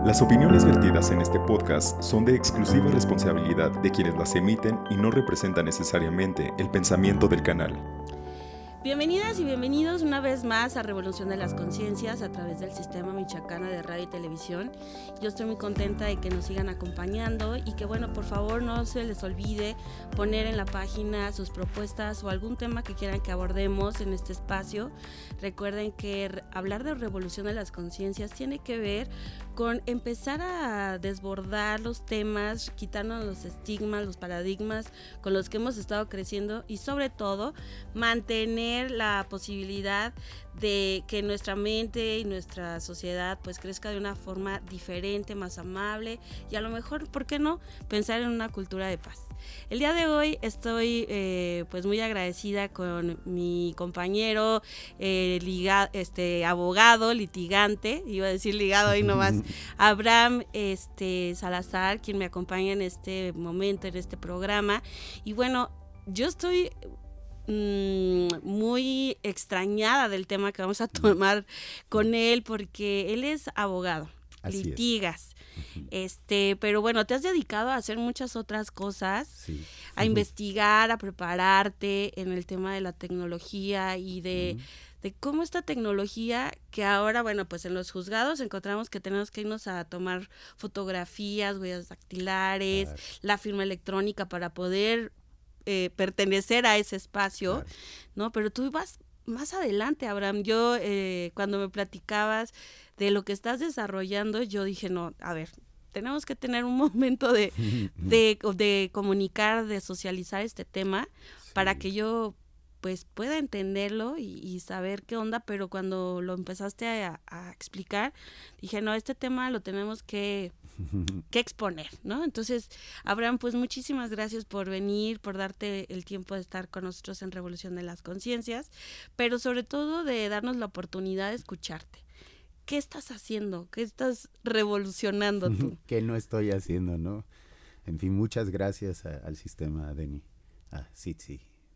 Las opiniones vertidas en este podcast son de exclusiva responsabilidad de quienes las emiten y no representan necesariamente el pensamiento del canal. Bienvenidas y bienvenidos una vez más a Revolución de las Conciencias a través del Sistema Michoacano de Radio y Televisión. Yo estoy muy contenta de que nos sigan acompañando y que bueno, por favor no se les olvide poner en la página sus propuestas o algún tema que quieran que abordemos en este espacio. Recuerden que hablar de Revolución de las Conciencias tiene que ver con empezar a desbordar los temas, quitarnos los estigmas, los paradigmas con los que hemos estado creciendo y sobre todo mantener la posibilidad de que nuestra mente y nuestra sociedad pues crezca de una forma diferente, más amable y a lo mejor, ¿por qué no?, pensar en una cultura de paz. El día de hoy estoy pues muy agradecida con mi compañero abogado, litigante, iba a decir ligado ahí nomás, Abraham Salazar, quien me acompaña en este momento, en este programa. Y bueno, yo estoy muy extrañada del tema que vamos a tomar con él, porque él es abogado. Así litigas, pero bueno, te has dedicado a hacer muchas otras cosas, sí, a investigar, a prepararte en el tema de la tecnología y de cómo esta tecnología, que ahora, bueno, pues en los juzgados encontramos que tenemos que irnos a tomar fotografías, huellas dactilares, claro, la firma electrónica para poder pertenecer a ese espacio, claro, ¿no? Pero tú vas más adelante, Abraham. Yo, cuando me platicabas de lo que estás desarrollando, yo dije, no, a ver, tenemos que tener un momento de comunicar, de socializar este tema, sí, para que yo pues pueda entenderlo y saber qué onda, pero cuando lo empezaste a explicar, dije, no, este tema lo tenemos que exponer, ¿no? Entonces, Abraham, pues muchísimas gracias por venir, por darte el tiempo de estar con nosotros en Revolución de las Conciencias, pero sobre todo de darnos la oportunidad de escucharte. ¿Qué estás haciendo? ¿Qué estás revolucionando tú? ¿Qué no estoy haciendo, no? En fin, muchas gracias al sistema, Denny. Sí.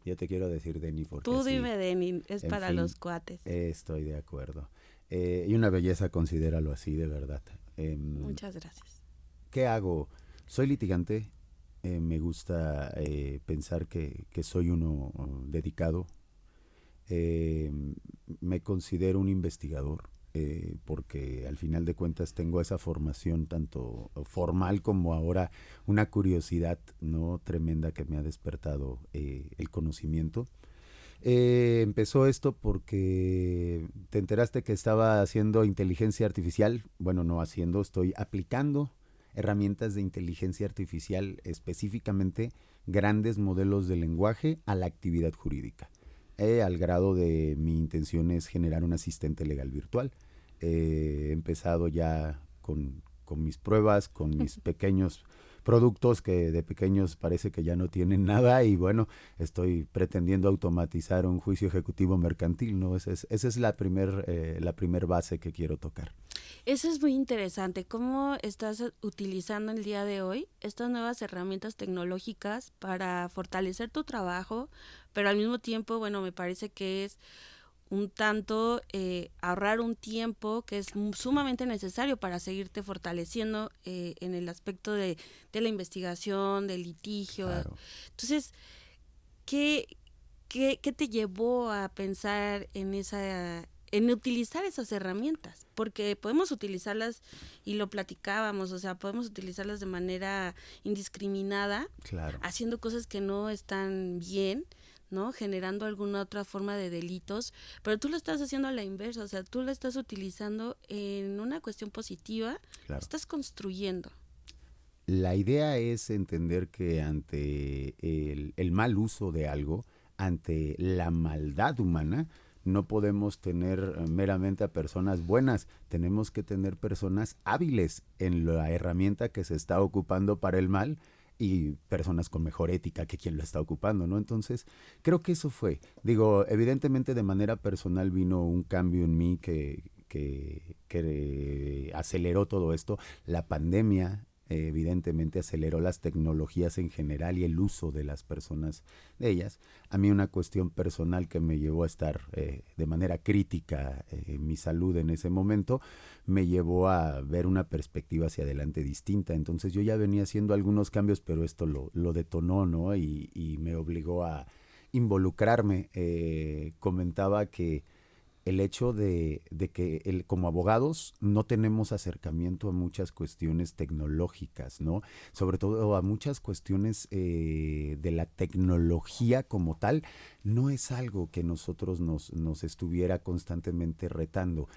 Yo te quiero decir Denny porque tú dime, Denny, es para los cuates. Estoy de acuerdo. Y una belleza, considéralo así, de verdad. Muchas gracias. ¿Qué hago? Soy litigante. Me gusta pensar que soy uno dedicado. Me considero un investigador. Porque al final de cuentas tengo esa formación tanto formal como ahora una curiosidad no tremenda que me ha despertado el conocimiento. Empezó esto porque te enteraste que estaba haciendo inteligencia artificial. Bueno, no haciendo, estoy aplicando herramientas de inteligencia artificial, específicamente grandes modelos de lenguaje a la actividad jurídica. Al grado de mi intención es generar un asistente legal virtual. He empezado ya con mis pruebas, con mis pequeños productos que de pequeños parece que ya no tienen nada y bueno, estoy pretendiendo automatizar un juicio ejecutivo mercantil, ¿no? Esa es la primer base que quiero tocar. Eso es muy interesante. ¿Cómo estás utilizando el día de hoy estas nuevas herramientas tecnológicas para fortalecer tu trabajo, pero al mismo tiempo, bueno, me parece que es un tanto ahorrar un tiempo que es sumamente necesario para seguirte fortaleciendo en el aspecto de la investigación, del litigio? Claro. Entonces, ¿qué te llevó a pensar en utilizar esas herramientas? Porque podemos utilizarlas, y lo platicábamos, o sea, podemos utilizarlas de manera indiscriminada, claro, haciendo cosas que no están bien, ¿no? Generando alguna otra forma de delitos, pero tú lo estás haciendo a la inversa, o sea, tú lo estás utilizando en una cuestión positiva, claro, estás construyendo. La idea es entender que ante el mal uso de algo, ante la maldad humana, no podemos tener meramente a personas buenas, tenemos que tener personas hábiles en la herramienta que se está ocupando para el mal y personas con mejor ética que quien lo está ocupando, ¿no? Entonces, creo que eso fue. Digo, evidentemente de manera personal vino un cambio en mí que aceleró todo esto. La pandemia evidentemente aceleró las tecnologías en general y el uso de las personas de ellas. A mí una cuestión personal que me llevó a estar de manera crítica en mi salud en ese momento, me llevó a ver una perspectiva hacia adelante distinta. Entonces yo ya venía haciendo algunos cambios, pero esto lo detonó, ¿no? Y me obligó a involucrarme. Comentaba que el hecho de que como abogados no tenemos acercamiento a muchas cuestiones tecnológicas, ¿no? Sobre todo a muchas cuestiones de la tecnología como tal, no es algo que nosotros nos estuviera constantemente retando.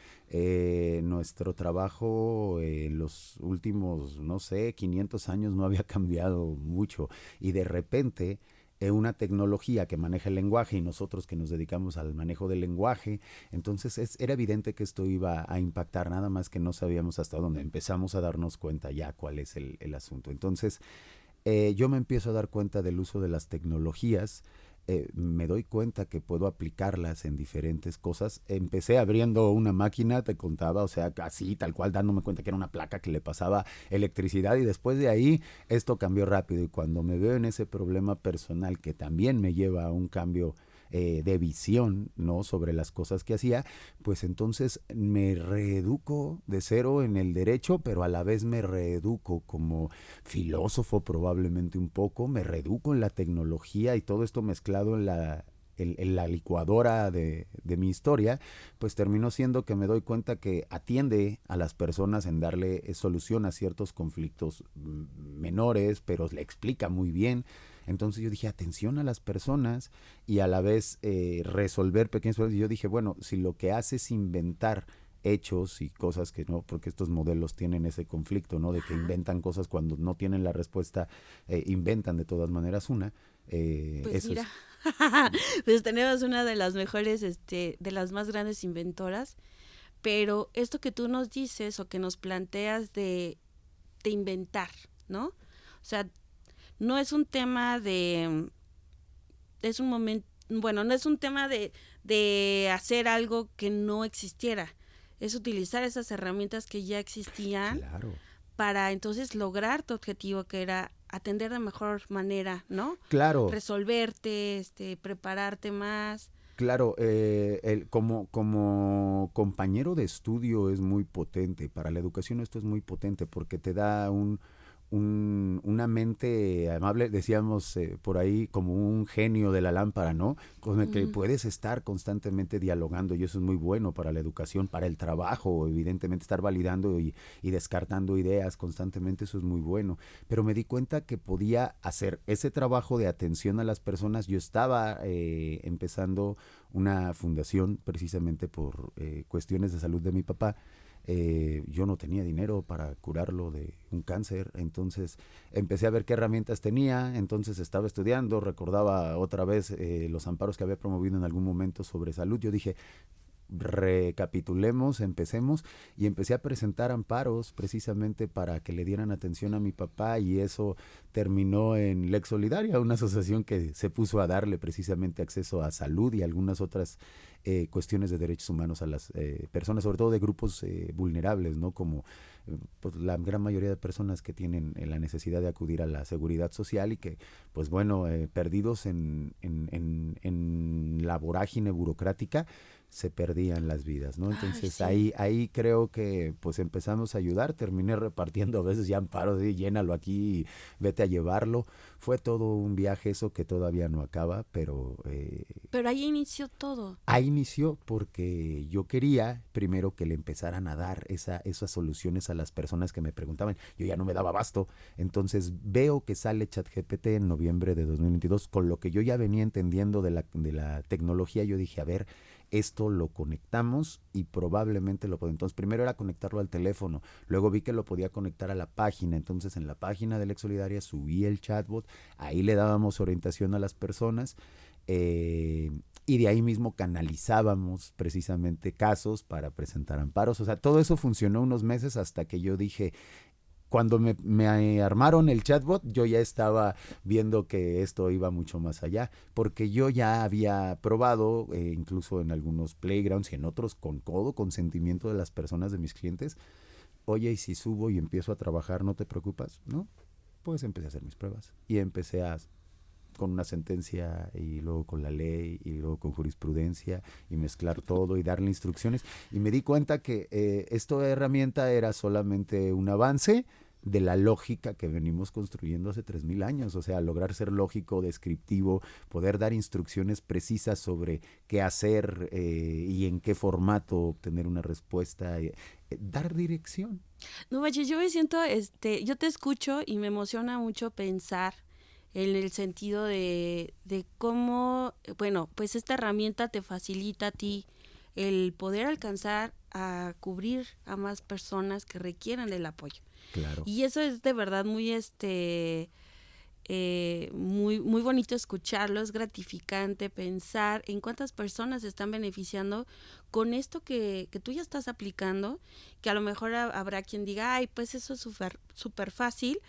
Nuestro trabajo en los últimos, no sé, 500 años no había cambiado mucho y de repente una tecnología que maneja el lenguaje y nosotros que nos dedicamos al manejo del lenguaje, entonces era evidente que esto iba a impactar, nada más que no sabíamos hasta dónde. Empezamos a darnos cuenta ya cuál es el asunto. Entonces yo me empiezo a dar cuenta del uso de las tecnologías, me doy cuenta que puedo aplicarlas en diferentes cosas. Empecé abriendo una máquina, te contaba, o sea, así, tal cual, dándome cuenta que era una placa que le pasaba electricidad, y después de ahí esto cambió rápido, y cuando me veo en ese problema personal que también me lleva a un cambio de visión, ¿no?, sobre las cosas que hacía, pues entonces me reeduco de cero en el derecho, pero a la vez me reeduco como filósofo probablemente un poco, me reeduco en la tecnología, y todo esto mezclado en la licuadora de mi historia, pues terminó siendo que me doy cuenta que atiende a las personas en darle solución a ciertos conflictos menores, pero le explica muy bien. Entonces yo dije, atención a las personas y a la vez resolver pequeños problemas. Y yo dije, bueno, si lo que hace es inventar hechos y cosas que no, porque estos modelos tienen ese conflicto, ¿no? De que inventan cosas cuando no tienen la respuesta, inventan de todas maneras una. Pues eso mira, pues tenemos una de las mejores, de las más grandes inventoras, pero esto que tú nos dices o que nos planteas de inventar, ¿no? O sea, no es un tema es un momento, bueno, no es un tema de hacer algo que no existiera, es utilizar esas herramientas que ya existían, claro, para entonces lograr tu objetivo, que era atender de mejor manera, ¿no? claro, Resolverte, prepararte más. claro. Como compañero de estudio es muy potente. Para la educación esto es muy potente porque te da una mente amable, decíamos por ahí, como un genio de la lámpara, ¿no? Con el que puedes estar constantemente dialogando, y eso es muy bueno para la educación, para el trabajo, evidentemente estar validando y descartando ideas constantemente, eso es muy bueno. Pero me di cuenta que podía hacer ese trabajo de atención a las personas. Yo estaba empezando una fundación precisamente por cuestiones de salud de mi papá. Yo no tenía dinero para curarlo de un cáncer, entonces empecé a ver qué herramientas tenía. Entonces estaba estudiando, recordaba otra vez los amparos que había promovido en algún momento sobre salud. Yo dije, recapitulemos, empecemos, y empecé a presentar amparos precisamente para que le dieran atención a mi papá, y eso terminó en Lex Solidaria, una asociación que se puso a darle precisamente acceso a salud y algunas otras cuestiones de derechos humanos a las personas, sobre todo de grupos vulnerables, ¿no? Como pues la gran mayoría de personas que tienen la necesidad de acudir a la seguridad social, y que, pues bueno, perdidos en la vorágine burocrática, se perdían las vidas, ¿no? Entonces sí. ahí creo que pues empezamos a ayudar. Terminé repartiendo a veces ya amparos, de llénalo aquí, vete a llevarlo. Fue todo un viaje eso que todavía no acaba, pero ahí inició todo. ahí inició porque yo quería primero que le empezaran a dar esas soluciones a las personas que me preguntaban. Yo ya no me daba abasto. Entonces veo que sale ChatGPT en noviembre de 2022, con lo que yo ya venía entendiendo de la tecnología. Yo dije, a ver, esto lo conectamos y probablemente lo podemos. Entonces primero era conectarlo al teléfono, luego vi que lo podía conectar a la página. Entonces en la página de Lex Solidaria subí el chatbot, ahí le dábamos orientación a las personas, y de ahí mismo canalizábamos precisamente casos para presentar amparos. O sea, todo eso funcionó unos meses hasta que yo dije, cuando me armaron el chatbot, yo ya estaba viendo que esto iba mucho más allá, porque yo ya había probado, incluso en algunos playgrounds y en otros, con consentimiento de las personas, de mis clientes, oye, y si subo y empiezo a trabajar, ¿no te preocupas? No, pues empecé a hacer mis pruebas y empecé con una sentencia y luego con la ley y luego con jurisprudencia y mezclar todo y darle instrucciones, y me di cuenta que esta herramienta era solamente un avance de la lógica que venimos construyendo hace 3,000 años, o sea, lograr ser lógico, descriptivo, poder dar instrucciones precisas sobre qué hacer y en qué formato obtener una respuesta, dar dirección. No manches, yo me siento, yo te escucho y me emociona mucho pensar en el sentido de cómo, bueno, pues esta herramienta te facilita a ti el poder alcanzar a cubrir a más personas que requieran del apoyo. Claro. Y eso es de verdad muy, muy bonito escucharlo, es gratificante pensar en cuántas personas se están beneficiando con esto que tú ya estás aplicando, que a lo mejor habrá quien diga, ay, pues eso es súper fácil.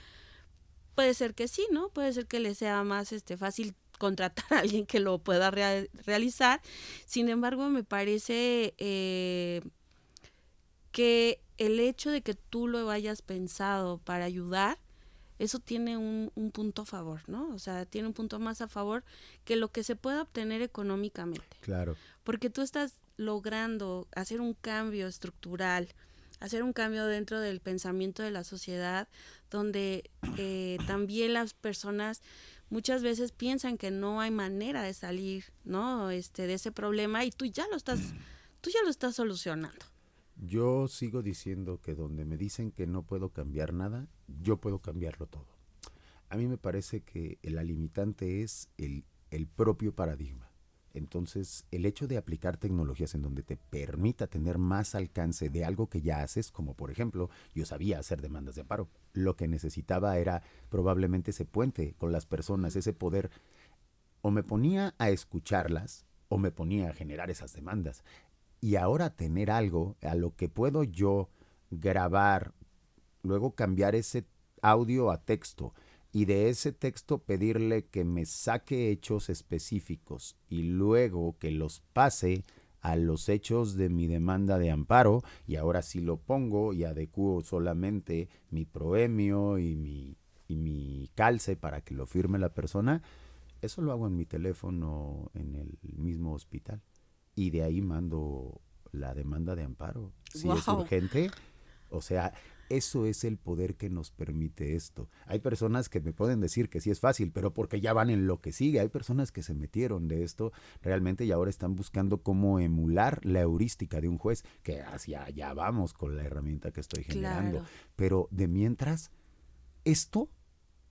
Puede ser que sí, ¿no? Puede ser que le sea más fácil contratar a alguien que lo pueda realizar. Sin embargo, me parece que el hecho de que tú lo hayas pensado para ayudar, eso tiene un punto a favor, ¿no? O sea, tiene un punto más a favor que lo que se pueda obtener económicamente. Claro. Porque tú estás logrando hacer un cambio estructural, hacer un cambio dentro del pensamiento de la sociedad, donde también las personas muchas veces piensan que no hay manera de salir, ¿no? De ese problema, y tú ya lo estás solucionando. Yo sigo diciendo que donde me dicen que no puedo cambiar nada, yo puedo cambiarlo todo. A mí me parece que la limitante es el propio paradigma. Entonces, el hecho de aplicar tecnologías en donde te permita tener más alcance de algo que ya haces, como por ejemplo, yo sabía hacer demandas de amparo. Lo que necesitaba era probablemente ese puente con las personas, ese poder. O me ponía a escucharlas o me ponía a generar esas demandas. Y ahora tener algo a lo que puedo yo grabar, luego cambiar ese audio a texto, y de ese texto pedirle que me saque hechos específicos y luego que los pase a los hechos de mi demanda de amparo, y ahora sí lo pongo y adecuo solamente mi proemio y mi calce para que lo firme la persona. Eso lo hago en mi teléfono en el mismo hospital, y de ahí mando la demanda de amparo. Si Wow. es urgente, o sea, eso es el poder que nos permite esto. Hay personas que me pueden decir que sí es fácil, pero porque ya van en lo que sigue. Hay personas que se metieron de esto realmente y ahora están buscando cómo emular la heurística de un juez, que hacia allá vamos con la herramienta que estoy generando. Claro. Pero de mientras, esto,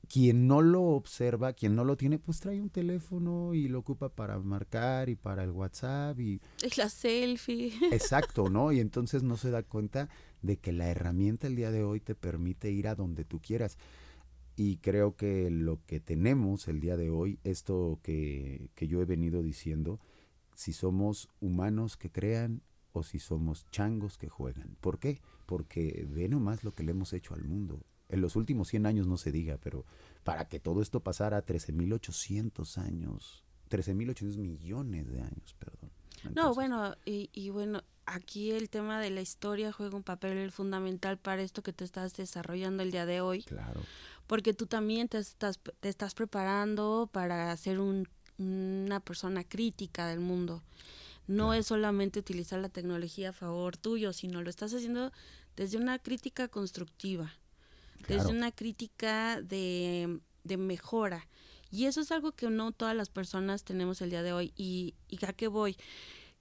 quien no lo observa, quien no lo tiene, pues trae un teléfono y lo ocupa para marcar y para el WhatsApp y... Es la selfie. Exacto, ¿no? Y entonces no se da cuenta de que la herramienta el día de hoy te permite ir a donde tú quieras. Y creo que lo que tenemos el día de hoy, esto que yo he venido diciendo, si somos humanos que crean o si somos changos que juegan. ¿Por qué? Porque ve nomás lo que le hemos hecho al mundo. En los últimos 100 años no se diga, pero para que todo esto pasara 13,800 años, 13,800 millones de años, perdón. Entonces, No, bueno, y bueno, aquí el tema de la historia juega un papel fundamental para esto que te estás desarrollando el día de hoy. Claro. Porque tú también te estás preparando para ser una persona crítica del mundo. No Claro. es solamente utilizar la tecnología a favor tuyo, sino lo estás haciendo desde una crítica constructiva, Claro. desde una crítica de mejora. Y eso es algo que no todas las personas tenemos el día de hoy. ¿Y a qué voy?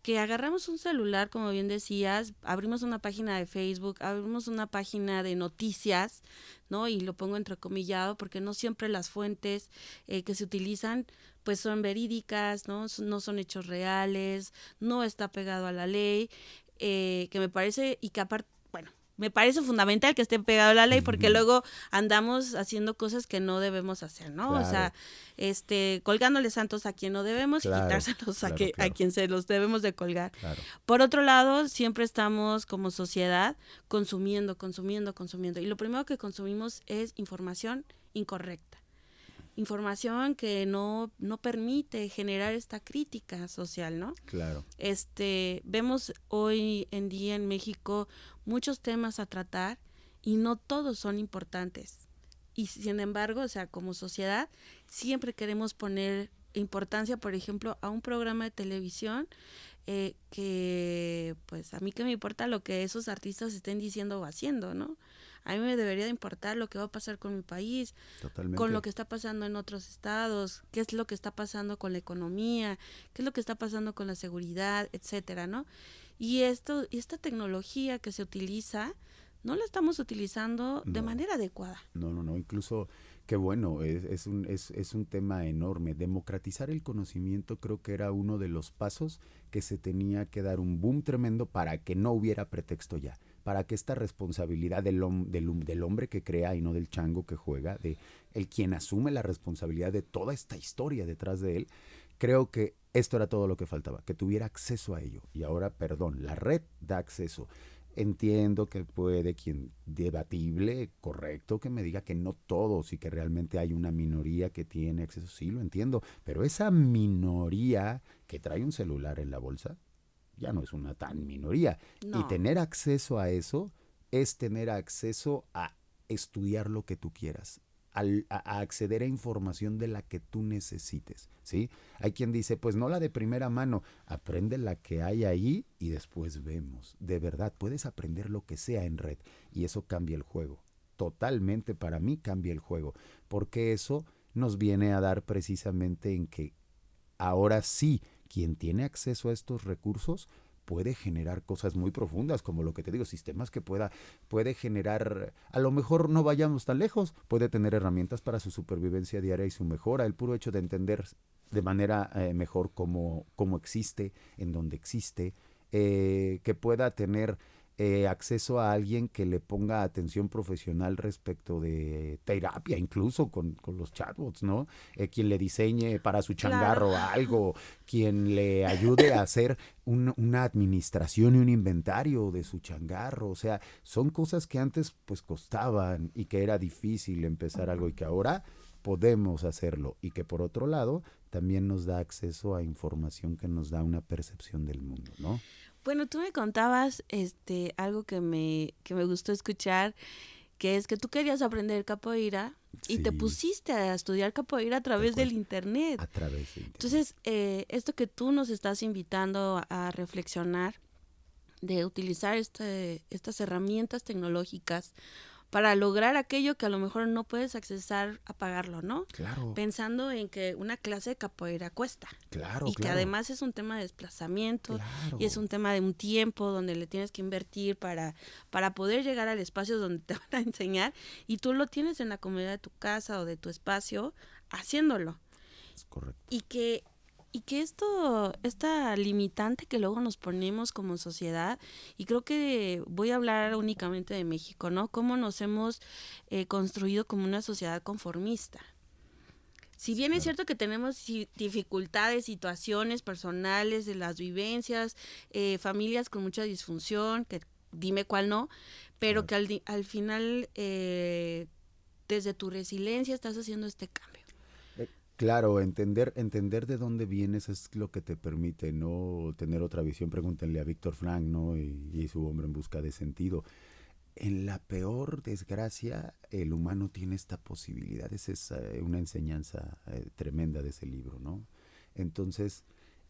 Que agarramos un celular, como bien decías, abrimos una página de Facebook, abrimos una página de noticias, ¿no? Y lo pongo entrecomillado porque no siempre las fuentes que se utilizan pues son verídicas, ¿no? No son hechos reales, no está pegado a la ley, que me parece, y que aparte, bueno, me parece fundamental que esté pegado a la ley porque luego andamos haciendo cosas que no debemos hacer, ¿no? Claro. O sea, colgándole santos a quien no debemos Claro, y quitárselos claro, a claro. quien se los debemos de colgar. Claro. Por otro lado, siempre estamos como sociedad consumiendo. Y lo primero que consumimos es información incorrecta. Información que no permite generar esta crítica social, ¿no? Claro. Vemos hoy en día en México muchos temas a tratar y no todos son importantes. Y sin embargo, o sea, como sociedad, siempre queremos poner importancia, por ejemplo, a un programa de televisión que, pues, a mí que me importa lo que esos artistas estén diciendo o haciendo, ¿no? A mí me debería de importar lo que va a pasar con mi país, Totalmente. Con lo que está pasando en otros estados, qué es lo que está pasando con la economía, qué es lo que está pasando con la seguridad, etcétera, ¿no? Y esta tecnología que se utiliza, no la estamos utilizando de manera adecuada. No, incluso, qué bueno, es un tema enorme. Democratizar el conocimiento creo que era uno de los pasos que se tenía que dar un boom tremendo para que no hubiera pretexto ya, para que esta responsabilidad del hombre que crea y no del chango que juega, de el quien asume la responsabilidad de toda esta historia detrás de él, creo que esto era todo lo que faltaba, que tuviera acceso a ello. Y ahora, perdón, la red da acceso. Entiendo que puede quien debatible, correcto, que me diga que no todos y que realmente hay una minoría que tiene acceso, sí lo entiendo, pero esa minoría que trae un celular en la bolsa ya no es una tan minoría. No. Y tener acceso a eso es tener acceso a estudiar lo que tú quieras, a acceder a información de la que tú necesites, ¿sí? Hay quien dice, pues no la de primera mano, aprende la que hay ahí y después vemos. De verdad, puedes aprender lo que sea en red y eso cambia el juego. Totalmente, para mí cambia el juego, porque eso nos viene a dar precisamente en que ahora sí, quien tiene acceso a estos recursos puede generar cosas muy profundas, como lo que te digo, sistemas que puede generar, a lo mejor no vayamos tan lejos, puede tener herramientas para su supervivencia diaria y su mejora, el puro hecho de entender de manera mejor cómo existe, en dónde existe, que pueda tener acceso a alguien que le ponga atención profesional respecto de terapia, incluso con los chatbots, ¿no? Quien le diseñe para su changarro algo, quien le ayude a hacer una administración y un inventario de su changarro. O sea, son cosas que antes pues costaban y que era difícil empezar algo y que ahora podemos hacerlo y que por otro lado también nos da acceso a información que nos da una percepción del mundo, ¿no? Bueno, tú me contabas algo que me gustó escuchar, que es que tú querías aprender capoeira y te pusiste a estudiar capoeira a través del internet. A través del internet. Entonces, esto que tú nos estás invitando a reflexionar, de utilizar estas herramientas tecnológicas para lograr aquello que a lo mejor no puedes accesar a pagarlo, ¿no? Claro. Pensando en que una clase de capoeira cuesta. Claro, y que además es un tema de desplazamiento, claro. Y es un tema de un tiempo donde le tienes que invertir para poder llegar al espacio donde te van a enseñar y tú lo tienes en la comodidad de tu casa o de tu espacio haciéndolo. Es correcto. Y que esta limitante que luego nos ponemos como sociedad, y creo que voy a hablar únicamente de México, ¿no? Cómo nos hemos construido como una sociedad conformista. Si bien es cierto que tenemos dificultades, situaciones personales, de las vivencias, familias con mucha disfunción, que dime cuál no, pero que al final, desde tu resiliencia estás haciendo este cambio. Claro, entender de dónde vienes es lo que te permite no tener otra visión. Pregúntenle a Víctor Frank, ¿no? Y su Hombre en busca de sentido. En la peor desgracia, el humano tiene esta posibilidad. Esa es una enseñanza tremenda de ese libro, ¿no? Entonces,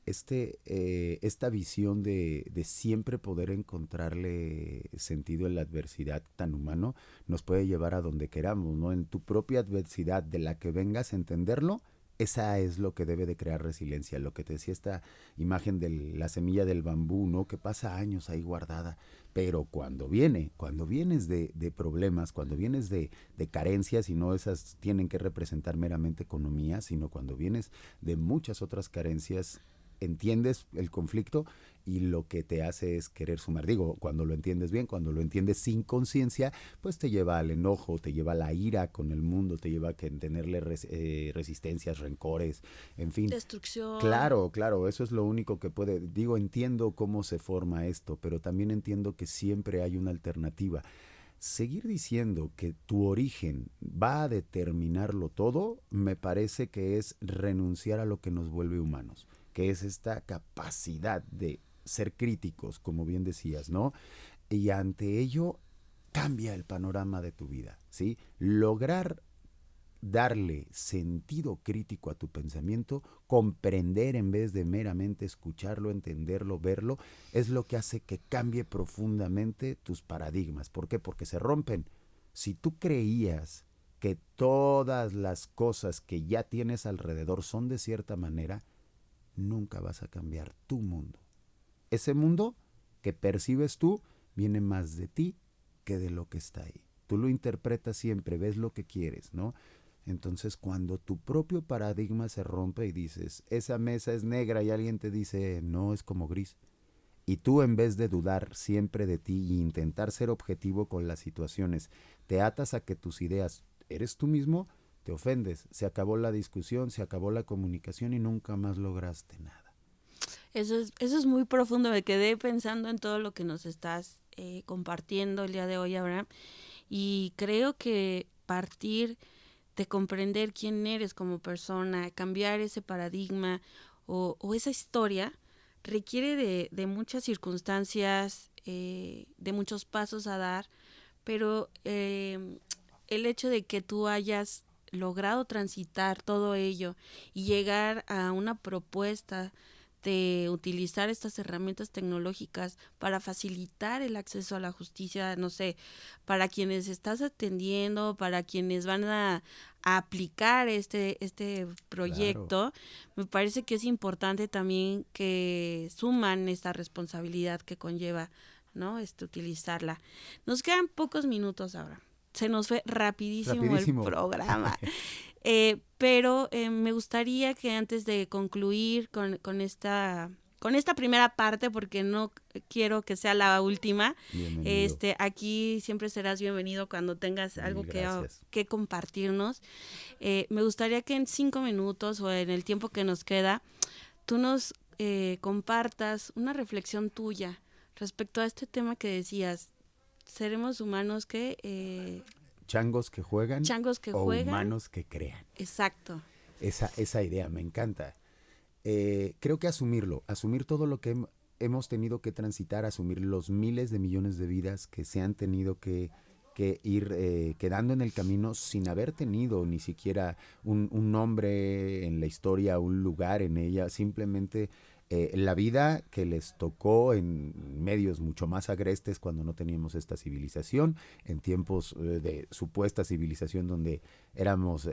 esta visión de siempre poder encontrarle sentido en la adversidad tan humano nos puede llevar a donde queramos, ¿no? En tu propia adversidad de la que vengas a entenderlo, esa es lo que debe de crear resiliencia, lo que te decía esta imagen de la semilla del bambú, ¿no? Que pasa años ahí guardada, pero cuando vienes de problemas, cuando vienes de carencias, y no esas tienen que representar meramente economía, sino cuando vienes de muchas otras carencias, entiendes el conflicto y lo que te hace es querer sumar. Digo, cuando lo entiendes bien, cuando lo entiendes sin conciencia, pues te lleva al enojo, te lleva a la ira con el mundo, te lleva a tenerle resistencias, rencores, en fin. Destrucción. Claro, eso es lo único que puede. Digo, entiendo cómo se forma esto, pero también entiendo que siempre hay una alternativa. Seguir diciendo que tu origen va a determinarlo todo, me parece que es renunciar a lo que nos vuelve humanos, que es esta capacidad de ser críticos, como bien decías, ¿no? Y ante ello, cambia el panorama de tu vida, ¿sí? Lograr darle sentido crítico a tu pensamiento, comprender en vez de meramente escucharlo, entenderlo, verlo, es lo que hace que cambie profundamente tus paradigmas. ¿Por qué? Porque se rompen. Si tú creías que todas las cosas que ya tienes alrededor son de cierta manera, nunca vas a cambiar tu mundo. Ese mundo que percibes tú viene más de ti que de lo que está ahí. Tú lo interpretas siempre, ves lo que quieres, ¿no? Entonces, cuando tu propio paradigma se rompe y dices, esa mesa es negra y alguien te dice, no, es como gris, y tú en vez de dudar siempre de ti e intentar ser objetivo con las situaciones, te atas a que tus ideas eres tú mismo, te ofendes, se acabó la discusión, se acabó la comunicación y nunca más lograste nada. Eso es muy profundo, me quedé pensando en todo lo que nos estás compartiendo el día de hoy, Abraham, y creo que partir de comprender quién eres como persona, cambiar ese paradigma o esa historia, requiere de muchas circunstancias, de muchos pasos a dar, pero el hecho de que tú hayas logrado transitar todo ello y llegar a una propuesta de utilizar estas herramientas tecnológicas para facilitar el acceso a la justicia, no sé, para quienes estás atendiendo, para quienes van a aplicar este proyecto, claro. Me parece que es importante también que suman esta responsabilidad que conlleva, ¿no? Utilizarla. Nos quedan pocos minutos ahora. Se nos fue rapidísimo. El programa. Pero me gustaría que antes de concluir con esta primera parte, porque no quiero que sea la última, aquí siempre serás bienvenido cuando tengas algo que compartirnos. Me gustaría que en 5 minutos o en el tiempo que nos queda, tú nos compartas una reflexión tuya respecto a este tema que decías. Seremos humanos que... changos que juegan o humanos que crean. Exacto. Esa idea me encanta. Creo que asumir todo lo que hemos tenido que transitar, asumir los miles de millones de vidas que se han tenido que ir quedando en el camino sin haber tenido ni siquiera un nombre en la historia, un lugar en ella, simplemente... la vida que les tocó en medios mucho más agrestes cuando no teníamos esta civilización, en tiempos de supuesta civilización donde éramos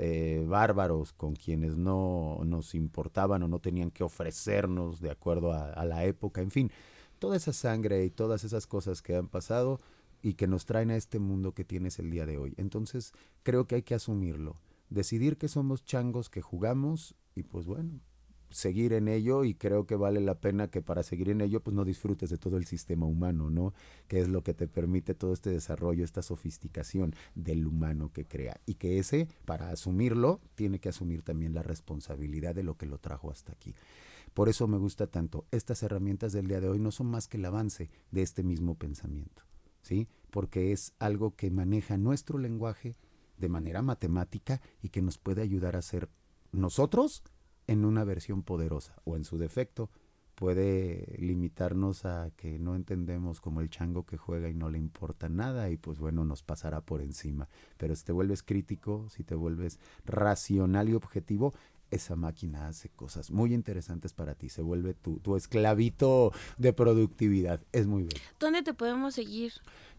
bárbaros con quienes no nos importaban o no tenían que ofrecernos de acuerdo a la época, en fin, toda esa sangre y todas esas cosas que han pasado y que nos traen a este mundo que tienes el día de hoy. Entonces creo que hay que asumirlo, decidir que somos changos que jugamos y pues bueno, seguir en ello, y creo que vale la pena que para seguir en ello pues no disfrutes de todo el sistema humano, ¿no? Que es lo que te permite todo este desarrollo, esta sofisticación del humano que crea, y que ese, para asumirlo, tiene que asumir también la responsabilidad de lo que lo trajo hasta aquí. Por eso me gusta tanto. Estas herramientas del día de hoy no son más que el avance de este mismo pensamiento, ¿sí? Porque es algo que maneja nuestro lenguaje de manera matemática y que nos puede ayudar a ser nosotros en una versión poderosa, o en su defecto puede limitarnos a que no entendemos, como el chango que juega y no le importa nada, y pues bueno, nos pasará por encima. Pero si te vuelves crítico, si te vuelves racional y objetivo, esa máquina hace cosas muy interesantes para ti, se vuelve tu esclavito de productividad. Es muy bien. ¿Dónde te podemos seguir?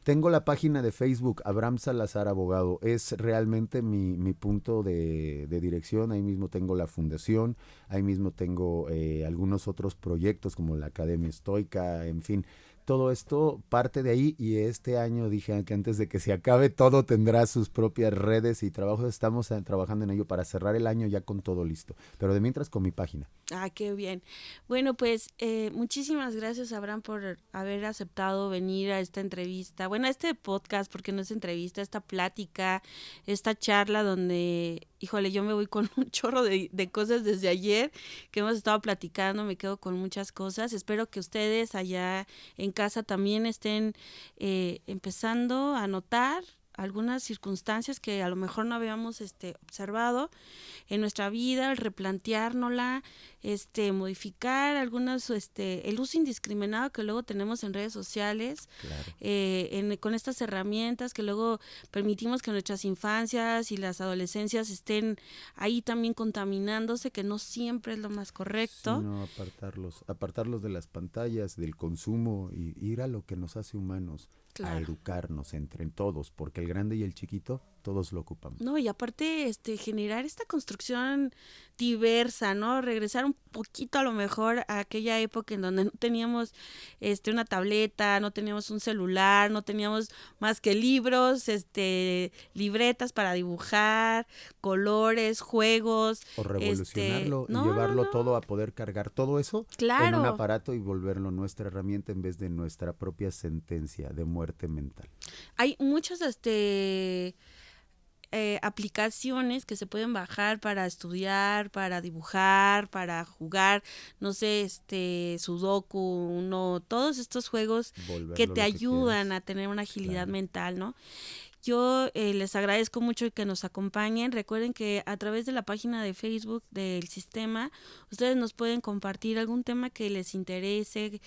Tengo la página de Facebook, Abraham Salazar Abogado. Es realmente mi punto de dirección. Ahí mismo tengo la fundación, ahí mismo tengo algunos otros proyectos como la Academia Estoica, en fin. Todo esto parte de ahí, y este año dije que antes de que se acabe todo tendrá sus propias redes y trabajos. Estamos trabajando en ello para cerrar el año ya con todo listo. Pero de mientras con mi página. Ah, qué bien. Bueno, pues muchísimas gracias, Abraham, por haber aceptado venir a esta entrevista. Bueno, a este podcast, porque no es entrevista, esta plática, esta charla donde, híjole, yo me voy con un chorro de cosas desde ayer que hemos estado platicando, me quedo con muchas cosas. Espero que ustedes allá en casa también estén empezando a notar, algunas circunstancias que a lo mejor no habíamos observado en nuestra vida, el replanteárnosla, modificar algunos, el uso indiscriminado que luego tenemos en redes sociales, claro. Con estas herramientas que luego permitimos que nuestras infancias y las adolescencias estén ahí también contaminándose, que no siempre es lo más correcto. Sino apartarlos de las pantallas, del consumo, y ir a lo que nos hace humanos, claro. A educarnos entre todos, porque el grande y el chiquito, todos lo ocupamos. No, y aparte generar esta construcción diversa, ¿no? Regresar un poquito a lo mejor a aquella época en donde no teníamos una tableta, no teníamos un celular, no teníamos más que libros, libretas para dibujar, colores, juegos. O revolucionarlo y llevarlo todo a poder cargar todo eso, claro. En un aparato y volverlo nuestra herramienta en vez de nuestra propia sentencia de muerte mental. Hay muchos aplicaciones que se pueden bajar para estudiar, para dibujar, para jugar, no sé, Sudoku, todos estos juegos que te ayudan a tener una agilidad claro. mental, ¿no? Yo les agradezco mucho que nos acompañen. Recuerden que a través de la página de Facebook del sistema, ustedes nos pueden compartir algún tema que les interese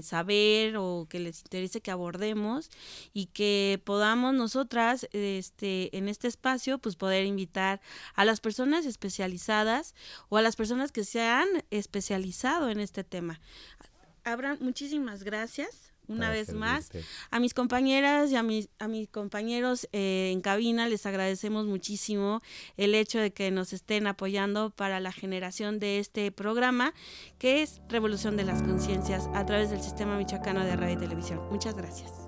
saber o que les interese que abordemos y que podamos nosotras en este espacio pues poder invitar a las personas especializadas o a las personas que se han especializado en este tema. Abraham, muchísimas gracias. Una vez más, a mis compañeras y a mis compañeros en cabina les agradecemos muchísimo el hecho de que nos estén apoyando para la generación de este programa que es Revolución de las Conciencias a través del Sistema Michoacano de Radio y Televisión. Muchas gracias.